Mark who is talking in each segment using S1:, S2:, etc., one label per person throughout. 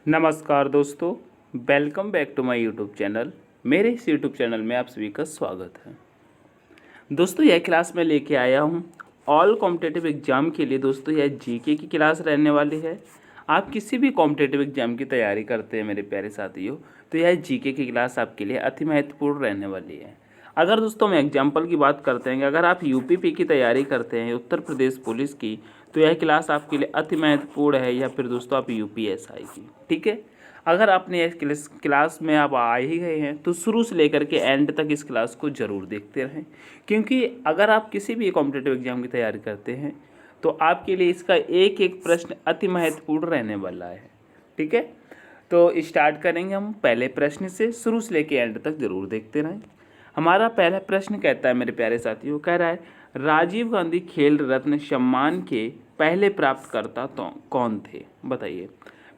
S1: नमस्कार दोस्तों, welcome back to my YouTube channel. मेरे इस यूट्यूब चैनल में आप सभी का स्वागत है। दोस्तों यह क्लास मैं लेके आया हूँ ऑल कॉम्पिटिटिव एग्जाम के लिए। दोस्तों यह जीके की क्लास रहने वाली है। आप किसी भी कॉम्पिटिटिव एग्जाम की तैयारी करते हैं मेरे प्यारे साथियों, तो यह जीके की क्लास आपके लिए अति महत्वपूर्ण रहने वाली है। अगर दोस्तों हम एग्जाम्पल की बात करते हैं कि अगर आप यूपीपी की तैयारी करते हैं, उत्तर प्रदेश पुलिस की, तो यह क्लास आपके लिए अति महत्वपूर्ण है, या फिर दोस्तों आप यूपीएसआई की। ठीक है, अगर आपने इस क्लास में आप आ ही गए हैं तो शुरू से लेकर के एंड तक इस क्लास को ज़रूर देखते रहें, क्योंकि अगर आप किसी भी कॉम्पिटिटिव एग्जाम की तैयारी करते हैं तो आपके लिए इसका एक एक प्रश्न अति महत्वपूर्ण रहने वाला है। ठीक है, तो स्टार्ट करेंगे हम पहले प्रश्न से। शुरू से लेकर एंड तक ज़रूर देखते रहें। हमारा पहला प्रश्न कहता है मेरे प्यारे साथियों, कह रहा है राजीव गांधी खेल रत्न सम्मान के पहले प्राप्तकर्ता तो कौन थे? बताइए,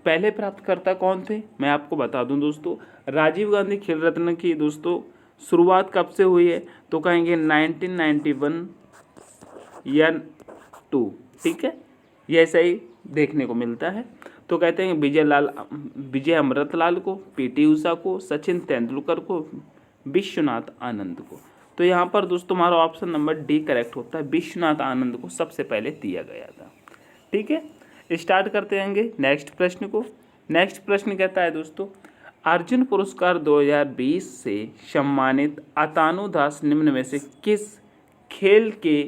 S1: पहले प्राप्तकर्ता कौन थे? मैं आपको बता दूं दोस्तों, राजीव गांधी खेल रत्न की दोस्तों शुरुआत कब से हुई है? तो कहेंगे 1991 या 2। ठीक है, ये ऐसा ही देखने को मिलता है। तो कहते हैं विजय अमृतलाल को, पीटी उषा को, सचिन तेंदुलकर को, विश्वनाथ आनंद को। तो यहाँ पर दोस्तों हमारा ऑप्शन नंबर डी करेक्ट होता है। विश्वनाथ आनंद को सबसे पहले दिया गया था। ठीक है, स्टार्ट करते रहेंगे नेक्स्ट प्रश्न को। नेक्स्ट प्रश्न कहता है दोस्तों, अर्जुन पुरस्कार 2020 से सम्मानित अतानु दास निम्न में से किस खेल के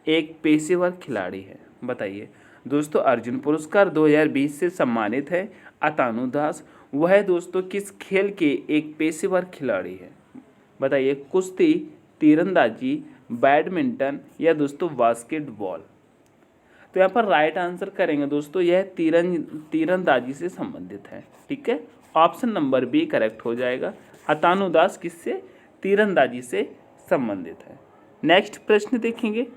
S1: एक पेशेवर खिलाड़ी है? बताइए दोस्तों, अर्जुन पुरस्कार 2020 से सम्मानित है अतानु दास, वह दोस्तों किस खेल के एक पेशेवर खिलाड़ी है? बताइए, कुश्ती, तीरंदाजी, बैडमिंटन या दोस्तों बास्केटबॉल? तो यहाँ पर राइट आंसर करेंगे दोस्तों, यह तीरंदाजी से संबंधित है। ठीक है, ऑप्शन नंबर बी करेक्ट हो जाएगा। अतानु दास किससे? तीरंदाजी से संबंधित है। नेक्स्ट प्रश्न देखेंगे।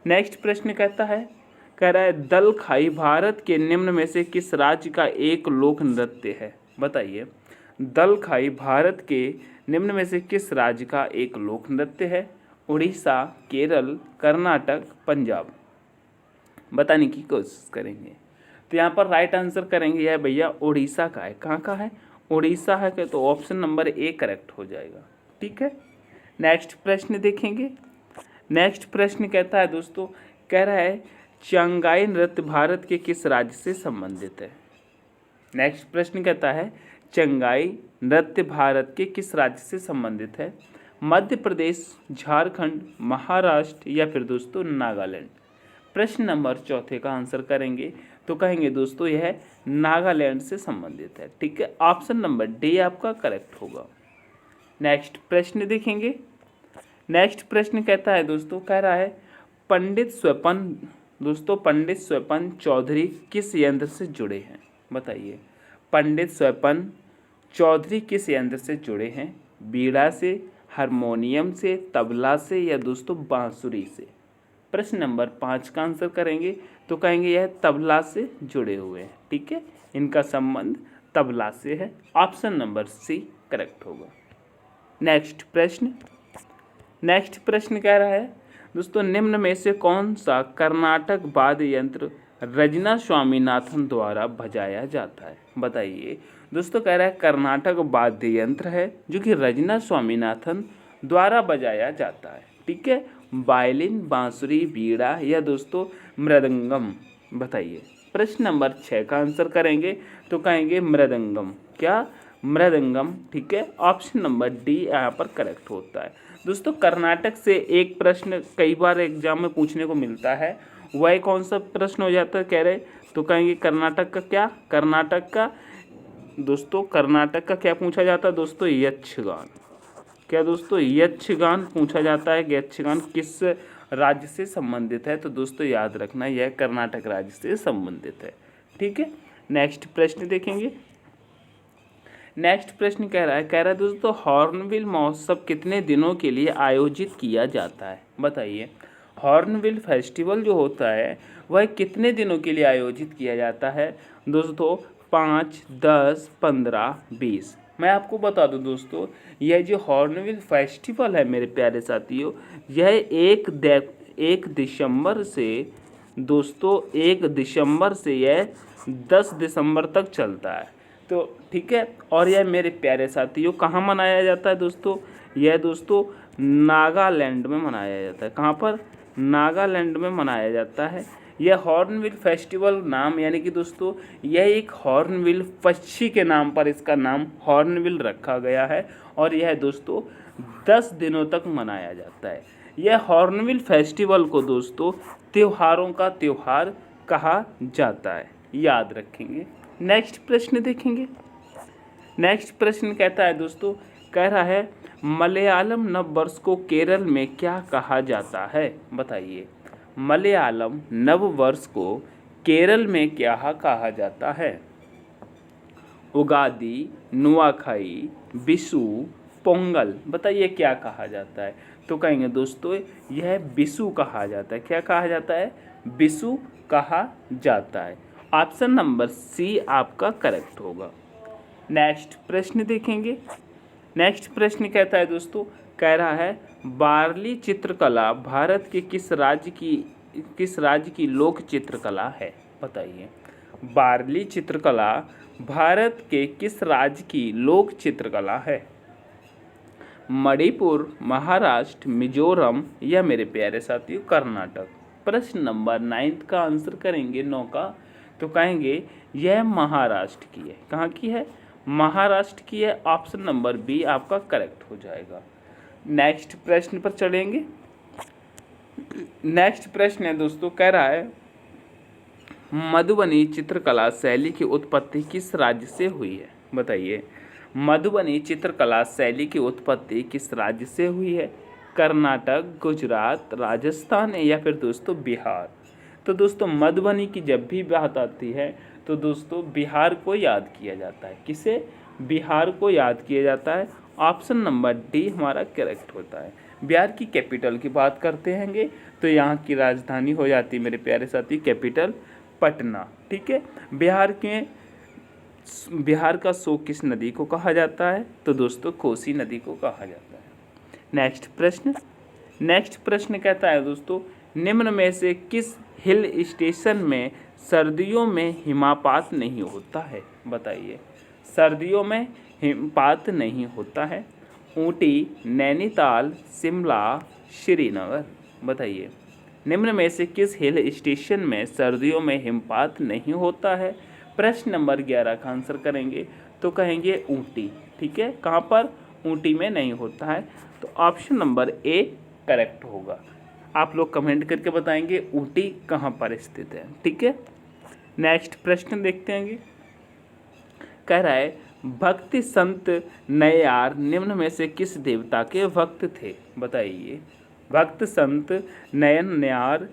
S1: नेक्स्ट प्रश्न कहता है, कह रहा है दल खाई भारत के निम्न में से किस राज्य का एक लोक नृत्य है? बताइए, दल खाई भारत के निम्न में से किस राज्य का एक लोक नृत्य है? उड़ीसा, केरल, कर्नाटक, पंजाब? बताने की कोशिश करेंगे। तो यहाँ पर राइट आंसर करेंगे यह भैया उड़ीसा का है। कहाँ का है? उड़ीसा है क्या? तो ऑप्शन नंबर ए करेक्ट हो जाएगा। ठीक है, नेक्स्ट प्रश्न देखेंगे। नेक्स्ट प्रश्न कहता है दोस्तों, कह रहा है चंगाई नृत्य भारत के किस राज्य से संबंधित है? नेक्स्ट प्रश्न कहता है चंगाई नृत्य भारत के किस राज्य से संबंधित है? मध्य प्रदेश, झारखंड, महाराष्ट्र या फिर दोस्तों नागालैंड? प्रश्न नंबर चौथे का आंसर करेंगे तो कहेंगे दोस्तों यह नागालैंड से संबंधित है। ठीक है, ऑप्शन नंबर डी आपका करेक्ट होगा। नेक्स्ट प्रश्न देखेंगे। नेक्स्ट प्रश्न कहता है दोस्तों, कह रहा है पंडित स्वपन चौधरी किस यंत्र से जुड़े हैं? बताइए, पंडित स्वपन चौधरी किस यंत्र से जुड़े हैं? बीड़ा से, हारमोनियम से, तबला से या दोस्तों बांसुरी से? प्रश्न नंबर 5 का आंसर करेंगे तो कहेंगे यह तबला से जुड़े हुए हैं। ठीक है, इनका संबंध तबला से है। ऑप्शन नंबर सी करेक्ट होगा। नेक्स्ट प्रश्न कह रहा है दोस्तों, निम्न में से कौन सा कर्नाटक वाद्य यंत्र रजना स्वामीनाथन द्वारा बजाया जाता है? बताइए दोस्तों, कह रहा है कर्नाटक वाद्य यंत्र है जो कि रजना स्वामीनाथन द्वारा बजाया जाता है। ठीक है, वायलिन, बांसुरी, बीड़ा या दोस्तों मृदंगम? बताइए। प्रश्न नंबर 6 का आंसर करेंगे तो कहेंगे मृदंगम। क्या? मृदंगम। ठीक है, ऑप्शन नंबर डी यहाँ पर करेक्ट होता है। दोस्तों कर्नाटक से एक प्रश्न कई बार एग्जाम में पूछने को मिलता है, वह कौन सा प्रश्न हो जाता है? कह रहे तो कहेंगे कर्नाटक का क्या? कर्नाटक का क्या पूछा जाता है दोस्तों? यक्षगान। क्या दोस्तों? यक्षगान पूछा जाता है। यक्षगान किस राज्य से संबंधित है? तो दोस्तों याद रखना यह कर्नाटक राज्य से संबंधित है। ठीक है, नेक्स्ट प्रश्न देखेंगे। नेक्स्ट प्रश्न कह रहा है दोस्तों हॉर्नबिल महोत्सव कितने दिनों के लिए आयोजित किया जाता है? बताइए, हॉर्नबिल फेस्टिवल जो होता है वह कितने दिनों के लिए आयोजित किया जाता है? दोस्तों 5, 10, 15, 20? मैं आपको बता दूं दोस्तों, यह जो हॉर्नबिल फेस्टिवल है मेरे प्यारे साथियों, यह 1 दिसंबर से यह 10 दिसंबर तक चलता है। तो ठीक है। और यह मेरे प्यारे साथियों कहाँ मनाया जाता है दोस्तों? यह दोस्तों नागालैंड में मनाया जाता है। कहाँ पर? नागालैंड में मनाया जाता है। यह हॉर्नबिल फेस्टिवल नाम, यानी कि दोस्तों यह एक हॉर्नबिल पक्षी के नाम पर इसका नाम हॉर्नबिल रखा गया है और यह दोस्तों 10 दिनों तक मनाया जाता है। यह हॉर्नबिल फेस्टिवल को दोस्तों त्योहारों का त्योहार कहा जाता है, याद रखेंगे। नेक्स्ट प्रश्न देखेंगे। नेक्स्ट प्रश्न कहता है दोस्तों, कह रहा है मलयालम नव वर्ष को केरल में क्या कहा जाता है? बताइए, मलयालम नव वर्ष को केरल में क्या कहा जाता है? उगादि, नुआखाई, विशु, पोंगल, बताइए क्या कहा जाता है? तो कहेंगे दोस्तों यह विशु कहा जाता है। क्या कहा जाता है? विशु कहा जाता है। ऑप्शन नंबर सी आपका करेक्ट होगा। नेक्स्ट प्रश्न देखेंगे। नेक्स्ट प्रश्न कहता है दोस्तों, कह रहा है वारली चित्रकला भारत के किस राज्य की लोक चित्रकला है? बताइए, वारली चित्रकला भारत के किस राज्य की लोक चित्रकला है? मणिपुर, महाराष्ट्र, मिजोरम या मेरे प्यारे साथियों कर्नाटक? प्रश्न नंबर 9 का आंसर करेंगे 9 का, तो कहेंगे यह महाराष्ट्र की है। कहाँ की है? महाराष्ट्र की है। ऑप्शन नंबर बी आपका करेक्ट हो जाएगा। नेक्स्ट प्रश्न पर चलेंगे। नेक्स्ट प्रश्न है दोस्तों, कह रहा है मधुबनी चित्रकला शैली की उत्पत्ति किस राज्य से हुई है? बताइए, मधुबनी चित्रकला शैली की उत्पत्ति किस राज्य से हुई है? कर्नाटक, गुजरात, राजस्थान या फिर दोस्तों बिहार? तो दोस्तों मधुबनी की जब भी बात आती है तो दोस्तों बिहार को याद किया जाता है। किसे? बिहार को याद किया जाता है। ऑप्शन नंबर डी हमारा करेक्ट होता है। बिहार की कैपिटल की बात करते हैंगे तो यहाँ की राजधानी हो जाती है मेरे प्यारे साथी कैपिटल पटना। ठीक है। बिहार का शोक किस नदी को कहा जाता है? तो दोस्तों कोसी नदी को कहा जाता है। नेक्स्ट प्रश्न कहता है दोस्तों, निम्न में से किस हिल स्टेशन में सर्दियों में हिमपात नहीं होता है? बताइए, सर्दियों में हिमपात नहीं होता है। ऊटी, नैनीताल, शिमला, श्रीनगर? बताइए, निम्न में से किस हिल स्टेशन में सर्दियों में हिमपात नहीं होता है? प्रश्न नंबर 11 का आंसर करेंगे तो कहेंगे ऊटी। ठीक है। कहाँ पर? ऊटी में नहीं होता है। तो ऑप्शन नंबर ए करेक्ट होगा। आप लोग कमेंट करके बताएंगे ऊटी कहाँ पर स्थित है। ठीक है। नेक्स्ट प्रश्न देखते हैं। कह रहा है भक्ति संत नैयार निम्न में से किस देवता के भक्त थे? बताइए, भक्त संत नैयार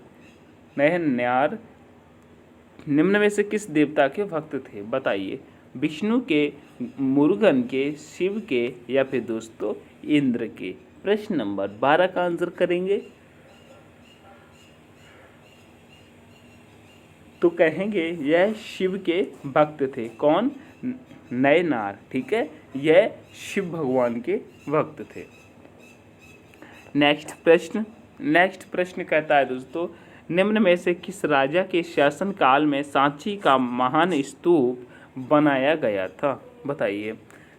S1: निम्न में से किस देवता के भक्त थे? बताइए, विष्णु के, मुरुगन के, शिव के या फिर दोस्तों इंद्र के? प्रश्न नंबर 12 का आंसर करेंगे तो कहेंगे यह शिव के भक्त थे। कौन? नैनार। ठीक है, यह शिव भगवान के भक्त थे। नेक्स्ट प्रश्न कहता है दोस्तों, निम्न में से किस राजा के शासनकाल में सांची का महान स्तूप बनाया गया था? बताइए,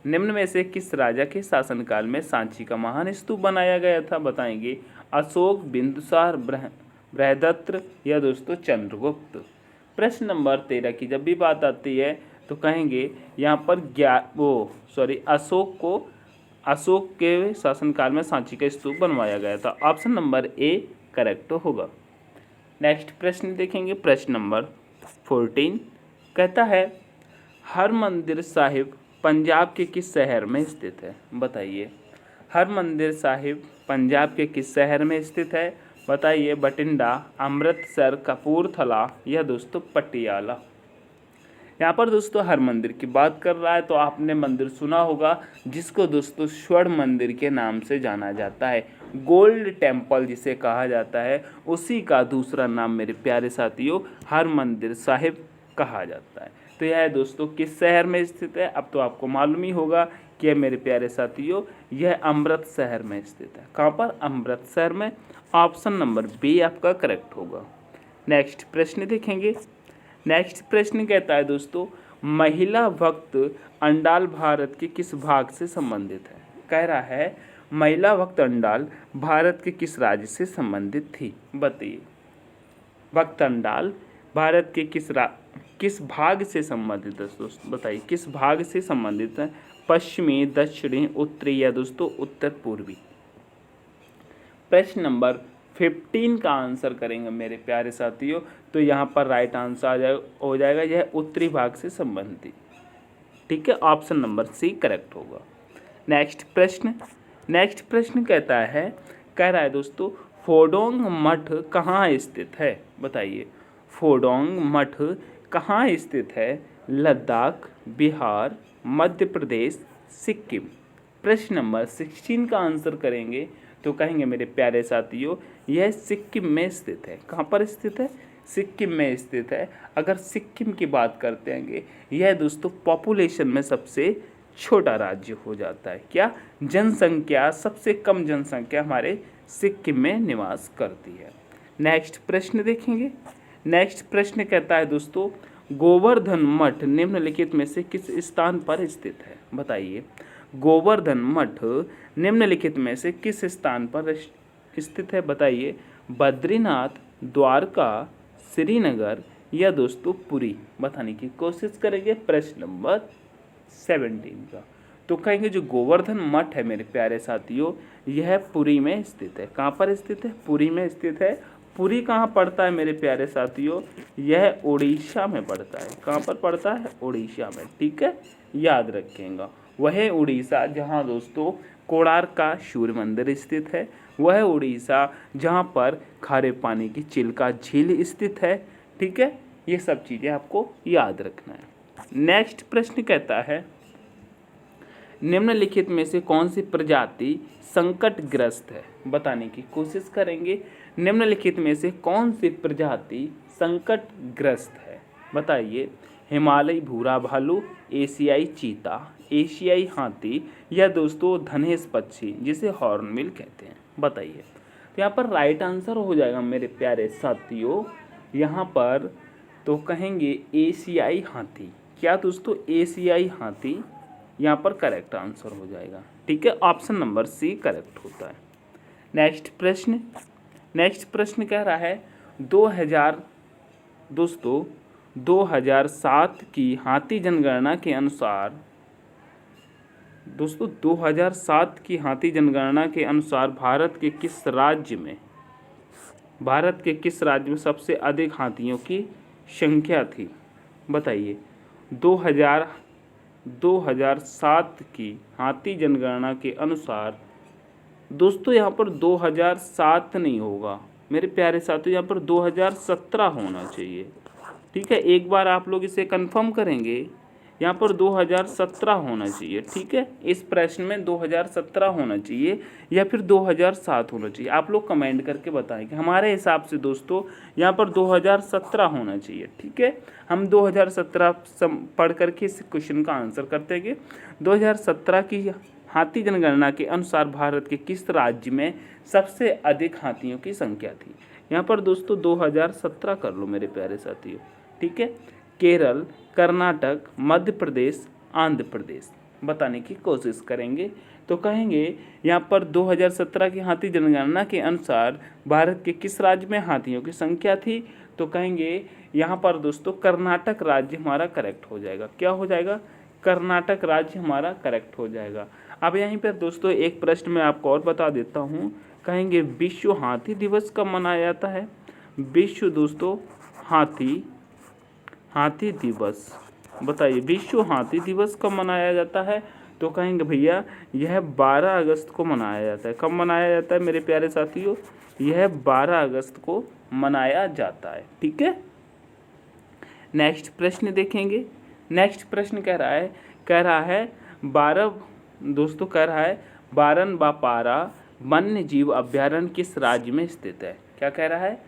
S1: निम्न में से किस राजा के शासनकाल में सांची का महान स्तूप बनाया गया था? बताएंगे अशोक, बिंदुसार, बृहदत्त या दोस्तों चंद्रगुप्त? प्रश्न नंबर 13 की जब भी बात आती है तो कहेंगे यहाँ पर अशोक के शासनकाल में सांची का स्तूप बनवाया गया था। ऑप्शन नंबर ए करेक्ट होगा। नेक्स्ट प्रश्न देखेंगे। प्रश्न नंबर 14 कहता है हरमंदिर साहिब पंजाब के किस शहर में स्थित है? बताइए, हरमंदिर साहिब पंजाब के किस शहर में स्थित है? बताइए, बठिंडा, अमृतसर, कपूरथला या दोस्तों पटियाला? यहाँ पर दोस्तों हर मंदिर की बात कर रहा है तो आपने मंदिर सुना होगा जिसको दोस्तों स्वर्ण मंदिर के नाम से जाना जाता है। गोल्ड टेम्पल जिसे कहा जाता है, उसी का दूसरा नाम मेरे प्यारे साथियों हरमंदिर साहिब कहा जाता है। तो यह दोस्तों किस शहर में स्थित है? अब तो आपको मालूम ही होगा कि मेरे प्यारे साथियों यह अमृतसर में स्थित है। कहाँ पर? अमृतसर में। ऑप्शन नंबर बी आपका करेक्ट होगा। नेक्स्ट प्रश्न देखेंगे। नेक्स्ट प्रश्न कहता है दोस्तों महिला भक्त अंडाल भारत के किस भाग से संबंधित है? कह रहा है महिला भक्त अंडाल भारत के किस राज्य से संबंधित थी? बताइए। भक्त अंडाल भारत के किस भाग से संबंधित है दोस्तों? बताइए किस भाग से संबंधित है? पश्चिमी, दक्षिणी, उत्तरी या दोस्तों उत्तर पूर्वी? प्रश्न नंबर 15 का आंसर करेंगे मेरे प्यारे साथियों, तो यहाँ पर राइट आंसर हो जाएगा यह उत्तरी भाग से संबंधित। ठीक है, ऑप्शन नंबर सी करेक्ट होगा। नेक्स्ट प्रश्न कह रहा है दोस्तों फोडोंग मठ कहाँ स्थित है? बताइए फोडोंग मठ कहाँ स्थित है? लद्दाख, बिहार, मध्य प्रदेश, सिक्किम? प्रश्न नंबर 16 का आंसर करेंगे तो कहेंगे मेरे प्यारे साथियों यह सिक्किम में स्थित है। कहाँ पर स्थित है? सिक्किम में स्थित है। अगर सिक्किम की बात करते हैं यह दोस्तों पॉपुलेशन में सबसे छोटा राज्य हो जाता है। क्या? जनसंख्या, सबसे कम जनसंख्या हमारे सिक्किम में निवास करती है। नेक्स्ट प्रश्न देखेंगे। नेक्स्ट प्रश्न कहता है दोस्तों गोवर्धन मठ निम्नलिखित में से किस स्थान पर स्थित है? बताइए गोवर्धन मठ निम्नलिखित में से किस स्थान पर स्थित है? बताइए बद्रीनाथ, द्वारका, श्रीनगर या दोस्तों पुरी? बताने की कोशिश करेंगे प्रश्न नंबर 17 का। तो कहेंगे जो गोवर्धन मठ है मेरे प्यारे साथियों यह पुरी में स्थित है। कहाँ पर स्थित है? पुरी में स्थित है। पुरी कहाँ पड़ता है मेरे प्यारे साथियों? यह उड़ीसा में पड़ता है। कहाँ पर पड़ता है? उड़ीसा में। ठीक है, याद रखेंगे। वह उड़ीसा जहाँ दोस्तों कोणार्क का सूर्य मंदिर स्थित है, वह उड़ीसा जहाँ पर खारे पानी की चिल्का झील स्थित है। ठीक है, ये सब चीज़ें आपको याद रखना है। नेक्स्ट प्रश्न कहता है निम्नलिखित में से कौन सी प्रजाति संकटग्रस्त है? बताने की कोशिश करेंगे निम्नलिखित में से कौन सी प्रजाति संकटग्रस्त है? बताइए हिमालयी भूरा भालू, एशियाई चीता, एशियाई हाथी या दोस्तों धनेश पक्षी जिसे हॉर्नबिल कहते हैं? बताइए। तो यहाँ पर राइट आंसर हो जाएगा मेरे प्यारे साथियों यहाँ पर तो कहेंगे एशियाई हाथी। क्या दोस्तों? एशियाई हाथी यहाँ पर करेक्ट आंसर हो जाएगा। ठीक है, ऑप्शन नंबर सी करेक्ट होता है। नेक्स्ट प्रश्न कह रहा है 2007 की हाथी जनगणना के अनुसार दोस्तों 2007 की हाथी जनगणना के अनुसार भारत के किस राज्य में सबसे अधिक हाथियों की संख्या थी? बताइए 2007 की हाथी जनगणना के अनुसार दोस्तों यहाँ पर 2007 नहीं होगा मेरे प्यारे साथियों, यहाँ पर 2017 होना चाहिए। ठीक है, एक बार आप लोग इसे कंफर्म करेंगे, यहाँ पर 2017 होना चाहिए। ठीक है, इस प्रश्न में 2017 होना चाहिए या फिर 2007 होना चाहिए। आप लोग कमेंट करके बताएं कि हमारे हिसाब से दोस्तों यहाँ पर 2017 होना चाहिए। ठीक है, हम 2017 पढ़ करके इस क्वेश्चन का आंसर करते हैं कि 2017 की हाथी जनगणना के अनुसार भारत के किस राज्य में सबसे अधिक हाथियों की संख्या थी? यहाँ पर दोस्तों 2017 कर लो मेरे प्यारे साथियों। ठीक है, केरल, कर्नाटक, मध्य प्रदेश, आंध्र प्रदेश? बताने की कोशिश करेंगे तो कहेंगे यहाँ पर 2017 की हाथी जनगणना के अनुसार भारत के किस राज्य में हाथियों की संख्या थी? तो कहेंगे यहाँ पर दोस्तों कर्नाटक राज्य हमारा करेक्ट हो जाएगा। क्या हो जाएगा? कर्नाटक राज्य हमारा करेक्ट हो जाएगा। अब यहीं पर दोस्तों एक प्रश्न मैं आपको और बता देता हूँ। कहेंगे विश्व हाथी दिवस कब मनाया जाता है? विश्व दोस्तों हाथी दिवस, बताइए विश्व हाथी दिवस कब मनाया जाता है? तो कहेंगे भैया यह 12 अगस्त को मनाया जाता है। कब मनाया जाता है मेरे प्यारे साथियों? यह 12 अगस्त को मनाया जाता है। ठीक है, नेक्स्ट प्रश्न देखेंगे। नेक्स्ट प्रश्न कह रहा है बारनबापारा वन्य जीव अभ्यारण्य किस राज्य में स्थित है? क्या कह रहा है?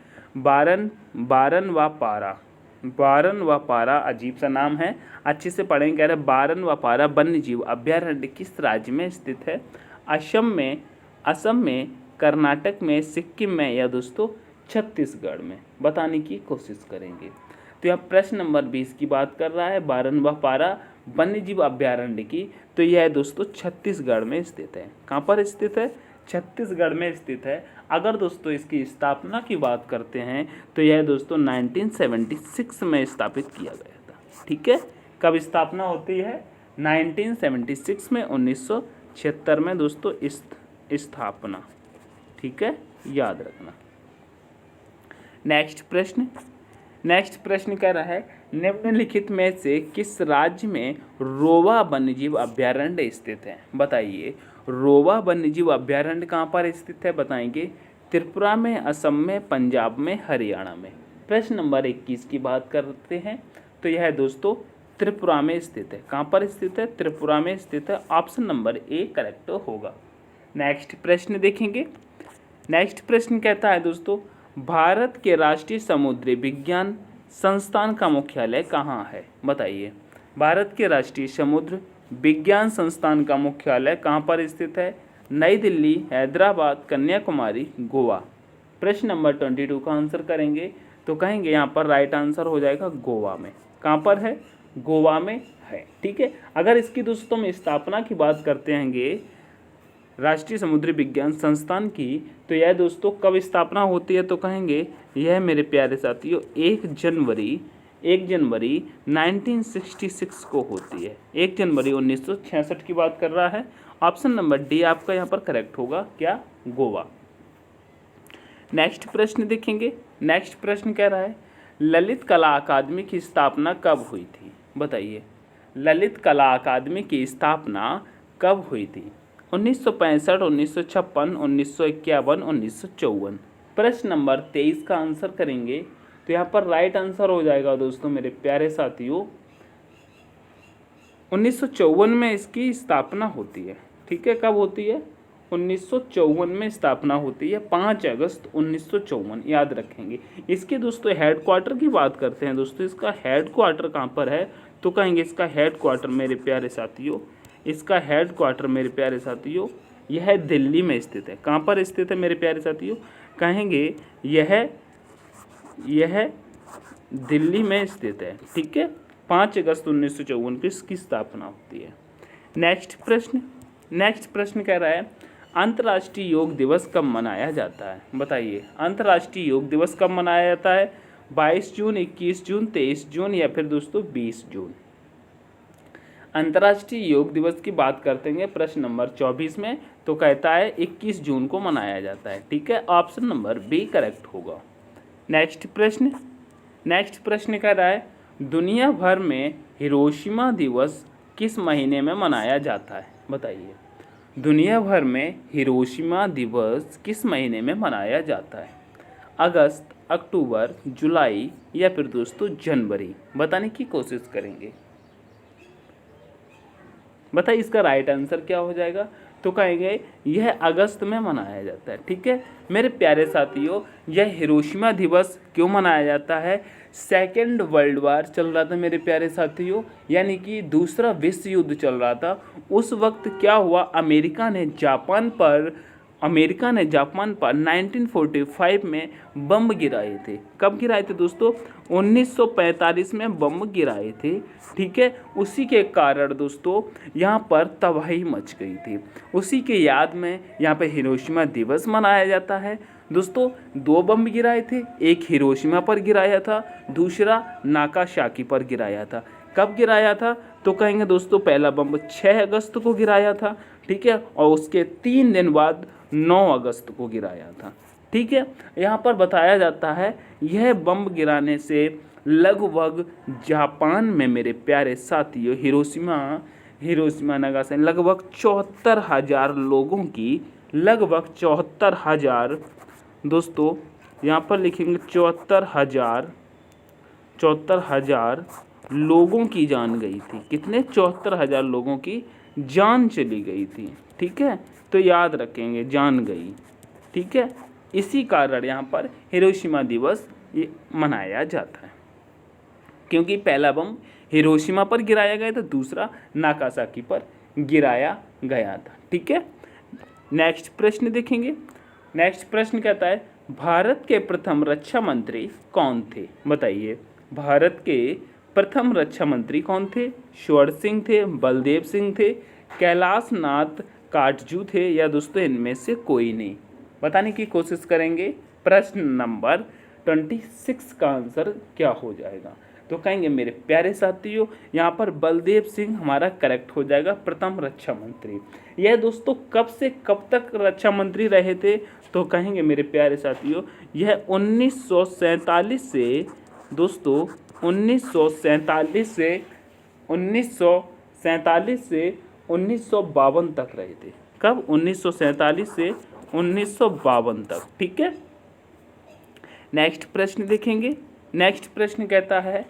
S1: बारनबापारा अजीब सा नाम है, अच्छे से पढ़ेंगे। कह रहा है बारनबापारा वन्य जीव अभ्यारण्य किस राज्य में स्थित है? असम में, कर्नाटक में, सिक्किम में या दोस्तों छत्तीसगढ़ में? बताने की कोशिश करेंगे। तो यह प्रश्न नंबर 20 की बात कर रहा है, 12वां पारा वन्यजीव अभ्यारण्य की। तो यह है दोस्तों छत्तीसगढ़ में स्थित है। कहाँ पर स्थित है? छत्तीसगढ़ में स्थित है। अगर दोस्तों इसकी स्थापना की बात करते हैं तो यह दोस्तों 1976 में स्थापित किया गया था। ठीक है, कब स्थापना होती है? 1976 में, 1976 में दोस्तों स्थापना। ठीक है, याद रखना। नेक्स्ट प्रश्न कह रहा है, निम्नलिखित में से किस राज्य में रोवा वन्यजीव अभ्यारण्य स्थित है? बताइए, रोवा वन्यजीव अभ्यारण्य कहाँ पर स्थित है? बताएंगे। त्रिपुरा में, असम में, पंजाब में, हरियाणा में। प्रश्न नंबर 21 की बात करते हैं तो यह दोस्तों त्रिपुरा में स्थित है। कहाँ पर स्थित है? त्रिपुरा में स्थित है। ऑप्शन नंबर ए करेक्ट होगा। नेक्स्ट प्रश्न देखेंगे। नेक्स्ट प्रश्न कहता है दोस्तों, भारत के राष्ट्रीय समुद्री विज्ञान संस्थान का मुख्यालय कहाँ है? बताइए, भारत के राष्ट्रीय समुद्र विज्ञान संस्थान का मुख्यालय कहाँ पर स्थित है? नई दिल्ली, हैदराबाद, कन्याकुमारी, गोवा। प्रश्न नंबर 22 का आंसर करेंगे तो कहेंगे यहाँ पर राइट आंसर हो जाएगा गोवा में। कहाँ पर है? गोवा में है। ठीक है, अगर इसकी दोस्तों में स्थापना की बात करते हैंगे राष्ट्रीय समुद्री विज्ञान संस्थान की, तो यह दोस्तों कब स्थापना होती है? तो कहेंगे यह मेरे प्यारे साथियों 1 जनवरी 1966 को होती है। 1 जनवरी 1966 की बात कर रहा है। ऑप्शन नंबर डी आपका यहाँ पर करेक्ट होगा। क्या? गोवा। नेक्स्ट प्रश्न देखेंगे। नेक्स्ट प्रश्न कह रहा है, ललित कला अकादमी की स्थापना कब हुई थी? बताइए, ललित कला अकादमी की स्थापना कब हुई थी? 1965, 1956, 1951, 1954। प्रश्न नंबर 23 का आंसर करेंगे तो यहाँ पर राइट आंसर हो जाएगा दोस्तों मेरे प्यारे साथियों 1954 में इसकी स्थापना होती है। ठीक है, कब होती है? 1954 में स्थापना होती है, 5 अगस्त 1954, याद रखेंगे। इसके दोस्तों हेडक्वार्टर की बात करते हैं दोस्तों, इसका हेडक्वार्टर कहाँ पर है? तो कहेंगे इसका हेडक्वार्टर मेरे प्यारे साथियों, इसका हेडक्वार्टर मेरे प्यारे साथियों यह दिल्ली में स्थित है। कहाँ पर स्थित है मेरे प्यारे साथियों? कहेंगे यह दिल्ली में स्थित है। ठीक है, 5 अगस्त 1954 को इसकी स्थापना होती है। नेक्स्ट प्रश्न कह रहा है, अंतर्राष्ट्रीय योग दिवस कब मनाया जाता है? बताइए, अंतर्राष्ट्रीय योग दिवस कब मनाया जाता है? 22 जून, 21 जून, 23 जून या फिर दोस्तों 20 जून। अंतर्राष्ट्रीय योग दिवस की बात करते हैं प्रश्न नंबर 24 में, तो कहता है 21 जून को मनाया जाता है। ठीक है, ऑप्शन नंबर बी करेक्ट होगा। नेक्स्ट प्रश्न कह रहा है, दुनिया भर में हिरोशिमा दिवस किस महीने में मनाया जाता है? बताइए, दुनिया भर में हिरोशिमा दिवस किस महीने में मनाया जाता है? अगस्त, अक्टूबर, जुलाई या फिर दोस्तों जनवरी? बताने की कोशिश करेंगे। बताइए इसका राइट आंसर क्या हो जाएगा? तो कहेंगे यह अगस्त में मनाया जाता है। ठीक है मेरे प्यारे साथियों, यह हिरोशिमा दिवस क्यों मनाया जाता है? सेकेंड वर्ल्ड वार चल रहा था मेरे प्यारे साथियों, यानी कि दूसरा विश्व युद्ध चल रहा था। उस वक्त क्या हुआ, अमेरिका ने जापान पर 1945 में बम गिराए थे। कब गिराए थे दोस्तों? 1945 में बम गिराए थे। ठीक है, उसी के कारण दोस्तों यहाँ पर तबाही मच गई थी। उसी के याद में यहाँ पे हिरोशिमा दिवस मनाया जाता है। दोस्तों 2 बम गिराए थे, एक हिरोशिमा पर गिराया था, दूसरा नागासाकी पर गिराया था। कब गिराया था? तो कहेंगे दोस्तों पहला बम 6 अगस्त को गिराया था। ठीक है, और उसके 3 दिन बाद 9 अगस्त को गिराया था। ठीक है, यहाँ पर बताया जाता है यह बम गिराने से लगभग जापान में मेरे प्यारे साथियों हिरोशिमा नागासाकी लगभग 74,000 लोगों की, लगभग 74,000 दोस्तों यहाँ पर लिखेंगे 74,000 लोगों की जान गई थी। कितने? 74,000 लोगों की जान चली गई थी। ठीक है, तो याद रखेंगे जान गई। ठीक है, इसी कारण यहाँ पर हिरोशिमा दिवस ये मनाया जाता है, क्योंकि पहला बम हिरोशिमा पर गिराया गया था, दूसरा नागासाकी पर गिराया गया था। ठीक है, नेक्स्ट प्रश्न देखेंगे। नेक्स्ट प्रश्न कहता है भारत के प्रथम रक्षा मंत्री कौन थे? बताइए, भारत के प्रथम रक्षा मंत्री कौन थे? स्वर्ण सिंह थे, बलदेव सिंह थे, कैलाश नाथ काटजू थे, या दोस्तों इनमें से कोई नहीं? बताने की कोशिश करेंगे। प्रश्न नंबर 26 का आंसर क्या हो जाएगा? तो कहेंगे मेरे प्यारे साथियों, यहाँ पर बलदेव सिंह हमारा करेक्ट हो जाएगा, प्रथम रक्षा मंत्री। यह दोस्तों कब से कब तक रक्षा मंत्री रहे थे? तो कहेंगे मेरे प्यारे साथियों, यह 1947 से दोस्तों 1947 से 1952 तक रहे थे। कब? 1947 से 1952 तक। ठीक है, नेक्स्ट प्रश्न देखेंगे। नेक्स्ट प्रश्न कहता है,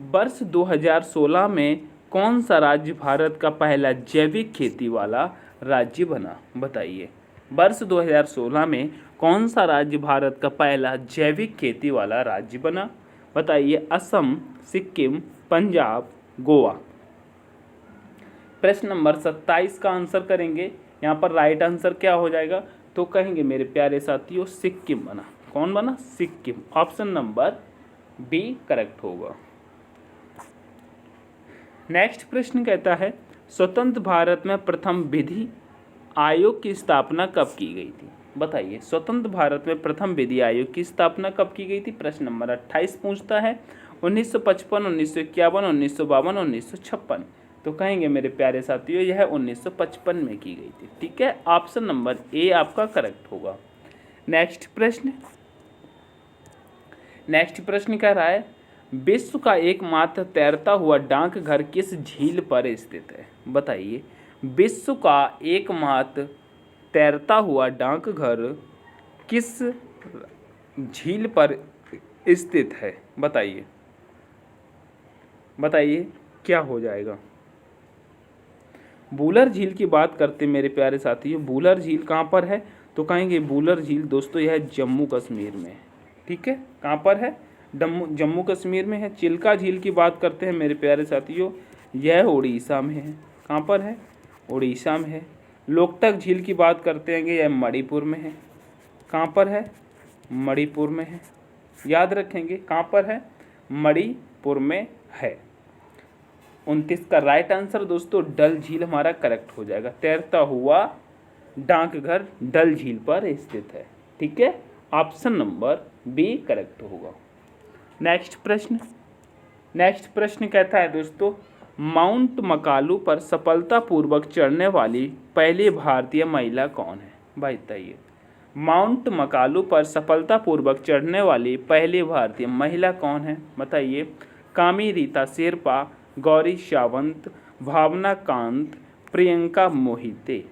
S1: वर्ष 2016 में कौन सा राज्य भारत का पहला जैविक खेती वाला राज्य बना? बताइए, वर्ष 2016 में कौन सा राज्य भारत का पहला जैविक खेती वाला राज्य बना? बताइए, असम, सिक्किम, पंजाब, गोवा। प्रश्न नंबर 27 का आंसर करेंगे। यहाँ पर राइट आंसर क्या हो जाएगा? तो कहेंगे मेरे प्यारे साथियों, सिक्किम बना। कौन बना? Sikkim. Option number B correct होगा। नेक्स्ट प्रश्न कहता है, स्वतंत्र भारत में प्रथम विधि आयोग की स्थापना कब की गई थी? बताइए, स्वतंत्र भारत में प्रथम विधि आयोग की स्थापना कब की गई थी? प्रश्न नंबर 28 पूछता है। 1955, 1951, 1952, 1956। तो कहेंगे मेरे प्यारे साथियों, यह 1955 में की गई थी। ठीक है, ऑप्शन नंबर ए आपका करेक्ट होगा। नेक्स्ट प्रश्न कह रहा है, विश्व का एकमात्र तैरता हुआ डाकघर किस झील पर स्थित है? बताइए, विश्व का एकमात्र तैरता हुआ डाकघर किस झील पर स्थित है? बताइए क्या हो जाएगा? वुलर झील की बात करते मेरे प्यारे साथियों। वुलर झील कहाँ पर है? तो कहेंगे वुलर झील दोस्तों यह जम्मू कश्मीर में है। ठीक है, कहाँ पर है? जम्मू कश्मीर में है। चिल्का झील की बात करते हैं मेरे प्यारे साथियों, यह उड़ीसा में है। कहाँ पर है? उड़ीसा में है। लोकटक झील की बात करते हैं, यह मणिपुर में है। कहाँ पर है? मणिपुर में है। याद रखेंगे कहाँ पर है? मणिपुर में है। 29 का राइट आंसर दोस्तों डल झील हमारा करेक्ट हो जाएगा। तैरता हुआ डाकघर डल झील पर स्थित है। ठीक है, ऑप्शन नंबर बी करेक्ट होगा। नेक्स्ट प्रश्न कहता है दोस्तों, माउंट मकालू पर सफलतापूर्वक चढ़ने वाली पहली भारतीय महिला कौन है? भाई बताइए, माउंट मकालू पर सफलतापूर्वक चढ़ने वाली पहली भारतीय महिला कौन है? बताइए, कामी रीता शेरपा, गौरी सावंत, भावना कांत, प्रियंका मोहिते।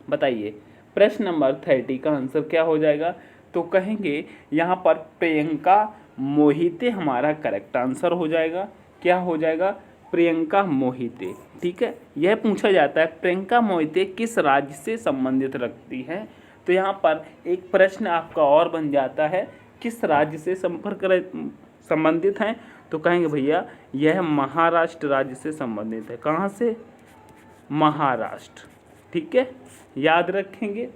S1: बताइए, प्रश्न नंबर 30 का आंसर क्या हो जाएगा? तो कहेंगे यहाँ पर प्रियंका मोहिते हमारा करेक्ट आंसर हो जाएगा। क्या हो जाएगा? प्रियंका मोहिते। ठीक है, यह पूछा जाता है प्रियंका मोहिते किस राज्य से संबंधित रखती है? तो यहाँ पर एक प्रश्न आपका और बन जाता है, किस राज्य से संबंधित हैं? तो कहेंगे भैया यह महाराष्ट्र राज्य से संबंधित है। कहाँ से? महाराष्ट्र। ठीक है, याद रखेंगे।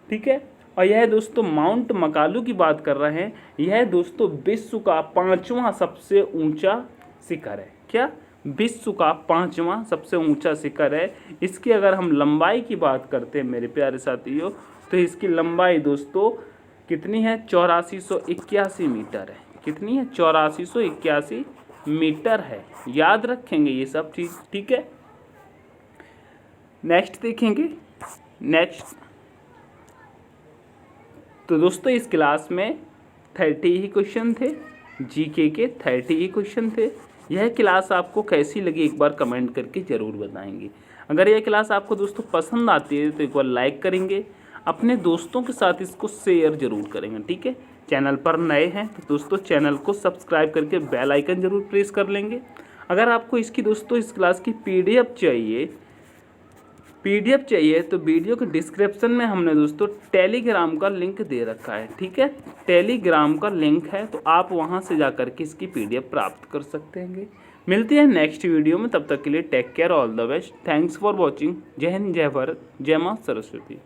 S1: ठीक है, और यह दोस्तों माउंट मकालू की बात कर रहे हैं, यह दोस्तों विश्व का 5वां सबसे ऊंचा शिखर है। क्या? विश्व का 5वां सबसे ऊंचा शिखर है। इसकी अगर हम लंबाई की बात करते हैं मेरे प्यारे साथियों, तो इसकी लंबाई दोस्तों कितनी है? 8481 मीटर है। कितनी है? 8481 मीटर है। याद रखेंगे ये सब चीज़। ठीक है, नेक्स्ट देखेंगे। तो दोस्तों इस क्लास में 30 ही क्वेश्चन थे, जीके के 30 ही क्वेश्चन थे। यह क्लास आपको कैसी लगी एक बार कमेंट करके ज़रूर बताएंगे। अगर यह क्लास आपको दोस्तों पसंद आती है तो एक बार लाइक करेंगे, अपने दोस्तों के साथ इसको शेयर ज़रूर करेंगे। ठीक है, चैनल पर नए हैं तो दोस्तों चैनल को सब्सक्राइब करके बेल आइकन ज़रूर प्रेस कर लेंगे। अगर आपको इसकी दोस्तों इस क्लास की पीडीएफ चाहिए तो वीडियो के डिस्क्रिप्शन में हमने दोस्तों टेलीग्राम का लिंक दे रखा है। ठीक है, टेलीग्राम का लिंक है, तो आप वहां से जाकर के इसकी पीडीएफ प्राप्त कर सकते हैं। मिलते हैं नेक्स्ट वीडियो में, तब तक के लिए take care, all the best, thanks for watching. जय हिंद, जय भारत, जय माँ सरस्वती।